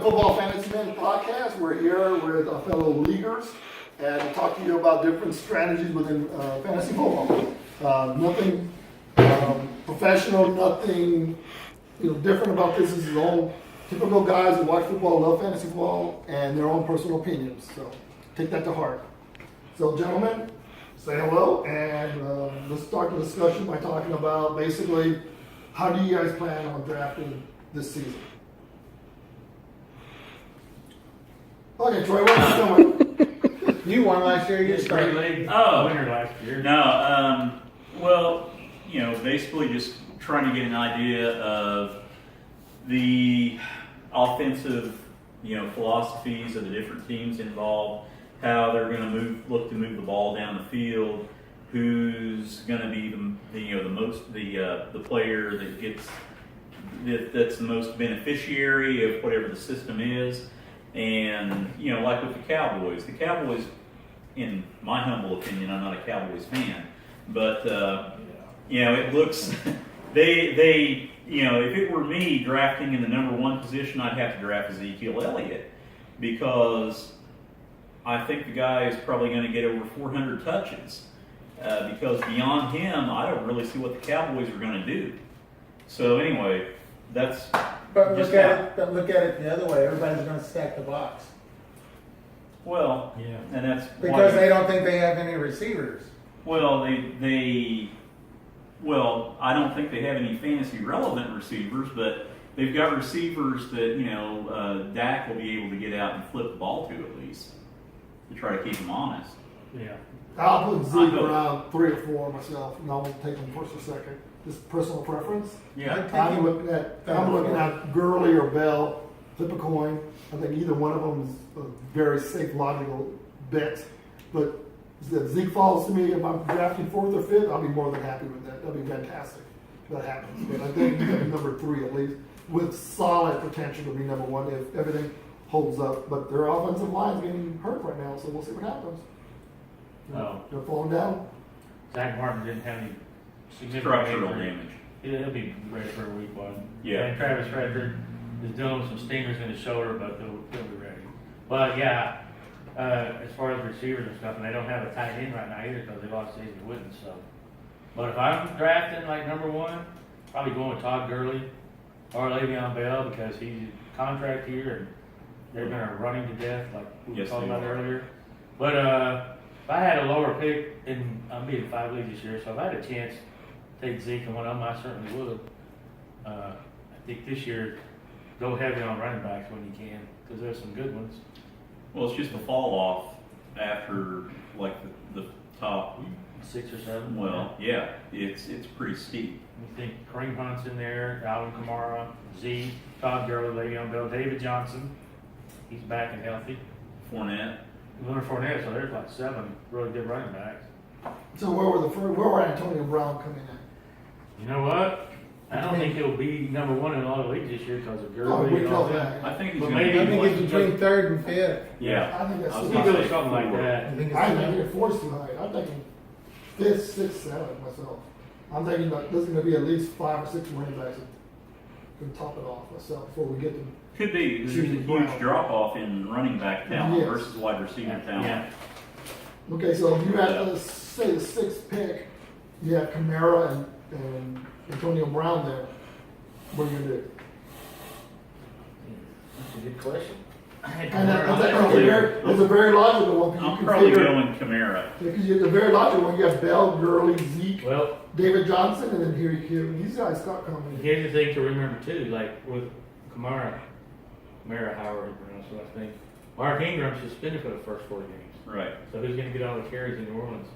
Football Fantasy Men podcast. We're here with our fellow leaguers and to talk to you about different strategies within fantasy football. Nothing professional, nothing different about this. This is all typical guys who watch football, love fantasy football, and their own personal opinions. So take that to heart. So, gentlemen, say hello and let's start the discussion by talking about basically how do you guys plan on drafting this season? Okay, Troy, what are you doing? You won last year. You started. winner last year. No, well, basically just trying to get an idea of the offensive, philosophies of the different teams involved, how they're going to look to move the ball down the field, who's going to be the player that gets that's the most beneficiary of whatever the system is. And, like with the Cowboys, in my humble opinion, I'm not a Cowboys fan, but, it looks, if it were me drafting in the number one position, I'd have to draft Ezekiel Elliott because I think the guy is probably going to get over 400 touches because beyond him, I don't really see what the Cowboys are going to do. So anyway, that's... But look at it the other way. Everybody's going to stack the box Well, Yeah. and that's because they don't think they have any receivers. Well, I don't think they have any fantasy relevant receivers, but they've got receivers that Dak will be able to get out and flip the ball to at least to try to keep him honest. Yeah. I'll put Zeke around 3 or 4 myself, and I'll take him first or second. Just personal preference. Yeah, I'm looking at Gurley or Bell. Flip a coin. I think either one of them is a very safe, logical bet. But if Zeke falls to me, if I'm drafting 4th or 5th, I'll be more than happy with that. That'll be fantastic if that happens. But I think he's number 3 at least, with solid potential to be number 1 if everything holds up. But their offensive line's getting hurt right now, so we'll see what happens. Oh. They're falling down. Zach Martin didn't have any significant structural injury. damage. He'll be ready for a week one. Yeah. And Travis Frederick is dealing with some stingers in his shoulder, but they'll be ready. But yeah, as far as receivers and stuff, and they don't have a tight end right now either because they lost David Witten. So, but if I'm drafting like number 1, probably going with Todd Gurley or Le'Veon Bell because he's a contract here and they're going to run him to death like we were talking about earlier. But if I had a lower pick, and I'm being 5 leagues this year, so if I had a chance to take Zeke and one of them, I certainly would. I think this year, go heavy on running backs when you can, because there's some good ones. Well, it's just a fall off after like the top. 6 or 7. Well, yeah, it's pretty steep. You think Kareem Hunt's in there, Alvin Kamara, Zeke, Todd Gurley, Le'Veon Bell, David Johnson. He's back and healthy. Fournette. Leonard Fournette, so there's like 7 really good running backs. So where were Antonio Brown coming in? You know what? I don't think he'll be number 1 in a lot of leagues this year because of Gurley we and all know that. that. I think he's But going maybe to I be. think it's between 3rd and 5th. Yeah, I think that's I was He gonna does say something like 4. that. I think I it's think it's 4's too high. I'm thinking 5th, 6th, 7th myself. I'm thinking that there's going to be at least 5 or 6 running backs that can top it off myself before we get to. Could be. There's a huge drop off in running back talent Yes. versus wide receiver talent. Yeah. Okay, so if you had to say the 6th pick, you have Kamara and Antonio Brown there. What are you going to do? That's a good question. And that's a very logical one. I'm probably going Kamara. Because it's a very logical one. You have Bell, Gurley, Zeke, Well, David Johnson, and then here these guys start coming. here's the thing to remember too, like with Kamara, however you pronounce the last name, Mark Ingram's suspended for the first 4 games. Right. So who's going to get all the carries in New Orleans?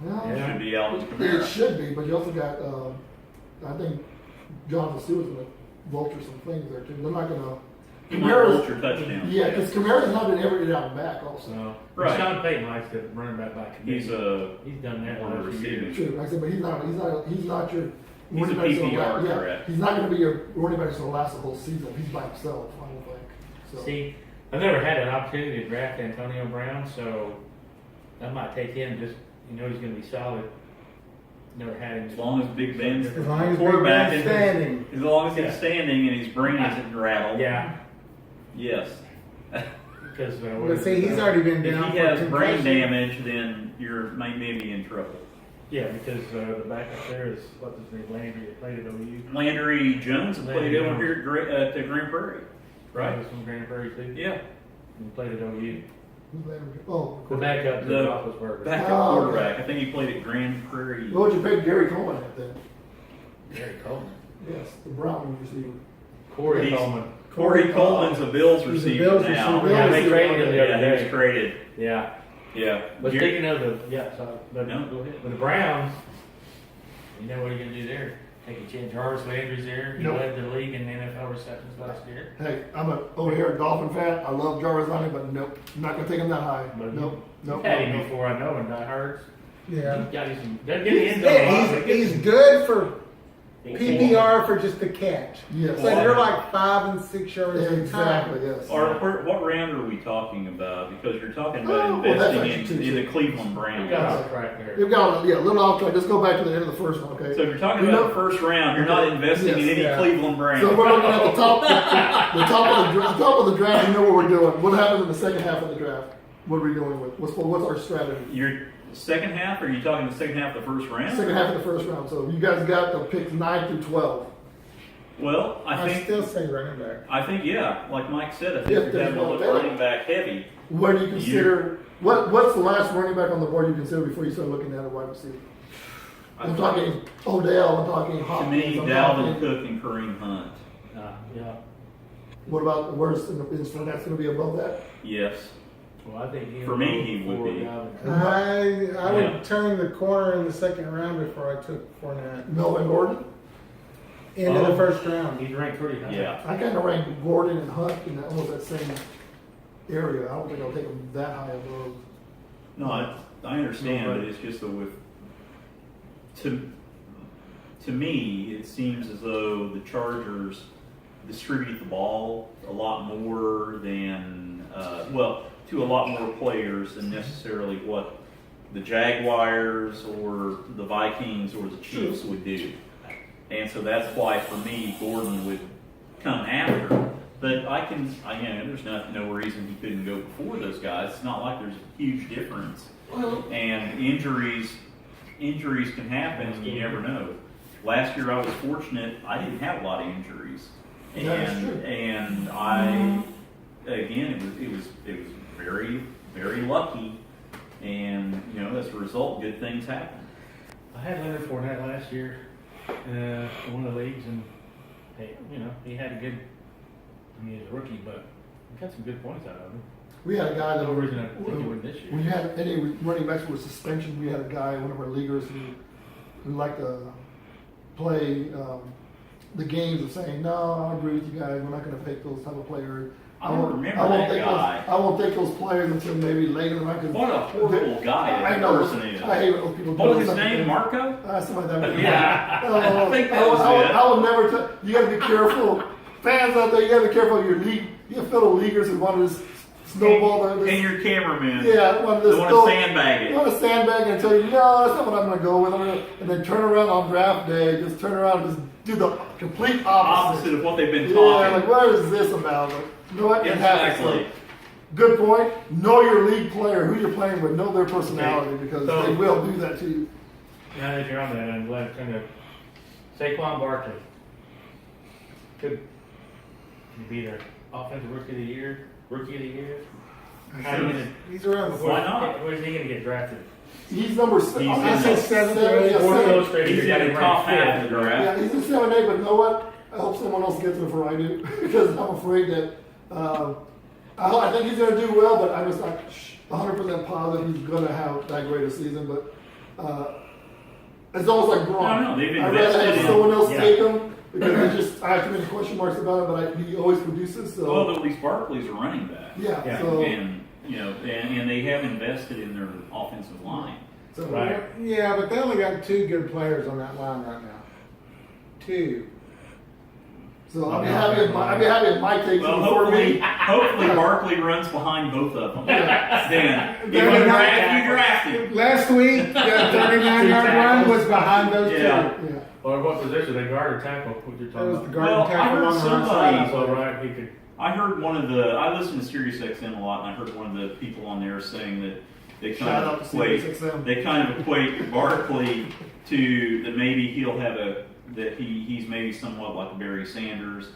No, Yeah. Should be Alvin it Kamara. should be, but you also got, I think Jonathan Stewart's going to vulture some things there too. They're not going to. Vulture touchdowns. Yeah, because Kamara's not been every down back also. So Right. Sean Payton likes to running back by committee. He's He's done that more last few receiving. years. True, like I said, but he's not your He's a running back that's gonna PPR last- threat. He's not going to be your running back that's going to last the whole season. He's by himself, I don't think. So. See, I've never had an opportunity to draft Antonio Brown, so I might take him just, he's going to be solid. Never had him. As long as Big Ben's As long as Big quarterback Ben's is standing. as long as he's Yeah. standing and his brain isn't rattled. Yeah. Yes. Because But see, he's already been If down he for has brain concussion. damage, then you're maybe in trouble. Yeah, because the backup there is what's his name, Landry, that played at OU. Landry Jones played Landry over Jones. here at the Grand Prairie. He Right. was from Grand Prairie too. Yeah. He played at OU. Oh, The backup to The Roethlisberger. backup Oh, okay. quarterback. I think he played at Grand Prairie. what would you pay Gary Coleman at then? Gary Coleman. Yes, the Brown receiver. Corey He's- Coleman. Corey Coleman's a Bills He's a receiver Bills now. receiver. Yeah, they traded him the Yeah, other he was day. traded. Yeah. Yeah. But Gary- speaking of the, yeah, so, but No. go ahead. But the Browns, you know what are you gonna do there? Take a chance. Jarvis Landry's there. He Nope. led the league in NFL receptions last year. Hey, I'm an O'Hare Dolphin fan. I love Jarvis Landry, but nope, I'm not gonna take him that high. But Nope, nope. Had him nope. before I know him. Die Hurts. Yeah. He got you some. They're getting into a lot, Yeah, but he's good for he's- PPR for just a catch. Yes. So they're like 5 and 6 yards at a Exactly, time. yes. What round are we talking about? Because you're talking about Oh, well, that's investing actually in the too Cleveland We Browns. got off track there. You've got, yeah, a little off track. Just go back to the end of the first one, okay? So if you're talking You about know- the first round, you're not investing in Yes, any yeah. Cleveland Browns. So we're looking at the top, the top of the draft. You know what we're doing. What happens in the second half of the draft? What are we doing with? What's our strategy? Your second half, or are you talking the second half of the first round? Second half of the first round. So you guys got the picks 9 through 12. Well, I think still say running back. I think yeah, like Mike said, I think If you're there's having to one look available. running back heavy. What do you consider? What's the last running back on the board you consider before you start looking at a wide receiver? I'm talking Odell. I'm talking To Hopkins. me, I'm Dalvin talking- Cook and Kareem Hunt. Yeah. What about the worst? Is Fournette's going to be above that? Yes. Well, I think he For me, he would be. I would Yeah. turn the corner in the second round before I took Fournette. Melvin Gordon. Into Oh. the first round. He's ranked pretty high. Yeah. I kind of rank Gordon and Hunt in almost that same area. I don't think I'll take them that high above. No, I understand, No, but but- it's just that with to me, it seems as though the Chargers distribute the ball a lot more than to a lot more players than necessarily what the Jaguars or the Vikings or the Chiefs would do. And so that's why, for me, Gordon would come after. But there's no reason he couldn't go before those guys. It's not like there's a huge difference. And injuries can happen, and you never know. Last year, I was fortunate; I didn't have a lot of injuries, That's true. and I, again, it was very, very lucky, and as a result, good things happen. I had Leonard Fournette last year in one of the leagues, and hey, he had a good. I mean, he was a rookie, but he got some good points out of him. We had a guy that No reason I think he would this year. when you had any running backs with suspension, we had a guy, one of our leaguers, who liked to play the games of saying, "No, I agree with you guys. We're not going to pick those type of players." I don't remember I won't that take guy. I won't take those players until maybe later in the night. 'cause What a horrible guy I that know. person is. I hate when those people. What do was his something name? to- Marco? Something like that. Yeah. Oh, I think that was it. I will never. You got to be careful. Fans out there, you got to be careful of your league, your fellow leaguers who want to just snowball And your cameraman. Yeah, I want to They just want to sandbag You it. want to sandbag and tell you, no, that's not what I'm going to go with. And then turn around on draft day, just turn around and just do the complete opposite. Opposite of what they've been Yeah, talking. like what is this about? Like, you know what? It happens. Exactly. Good point. Know your league player, who you're playing with. Know their personality because So- they will do that to you. Now that you're on that, I'm glad to turn to Saquon Barkley. Could he be their offensive rookie of the year? Rookie of the year? How are you gonna? He's around the Why not? Where's he gonna get drafted? He's number six. He's I say 7th or 8th. Yeah, Sports seven. Illustrated, He's you got in him the top ranked half of the fifth. draft. Yeah, he's in 7A, but you know what? I hope someone else gets him before I do because I'm afraid that I think he's going to do well, but I'm just not 100% positive he's going to have that great a season. But it's almost like Braun. No, they've I'd rather invested have in- someone else yeah. take him because I have too many question marks about him, but he always produces. So Well, at least Barkley's a running back. yeah, Yeah. so And they have invested in their offensive line. so Right. Yeah, but they only got 2 good players on that line right now. 2. So I'd be happy if Mike takes Well, him before hopefully me. Barkley runs behind both of them. Yeah. Then, if They're you not- draft him. Last week, the 39-yard run was behind those Yeah. two. Yeah. Or what position? They guard or tackle? What you're That talking was the about? guard Well, and tackle I heard on the right somebody- side. So right, he could. I heard I listen to Sirius XM a lot, and I heard one of the people on there saying that they kind Shout of out to Sirius XM. they kind of equate Barkley to that maybe he'll have he's maybe somewhat like Barry Sanders,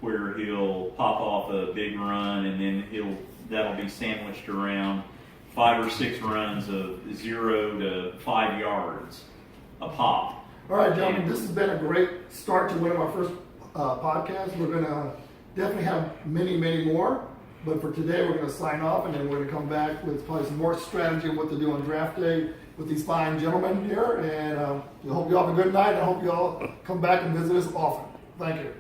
where he'll pop off a big run and then that'll be sandwiched around 5 or 6 runs of 0 to 5 yards a pop. All right, gentlemen, this has been a great start to one of our first podcasts. We're going to definitely have many, many more. But for today, we're going to sign off, and then we're going to come back with probably some more strategy of what to do on draft day with these fine gentlemen here. And I hope you all have a good night. I hope you all come back and visit us often. Thank you.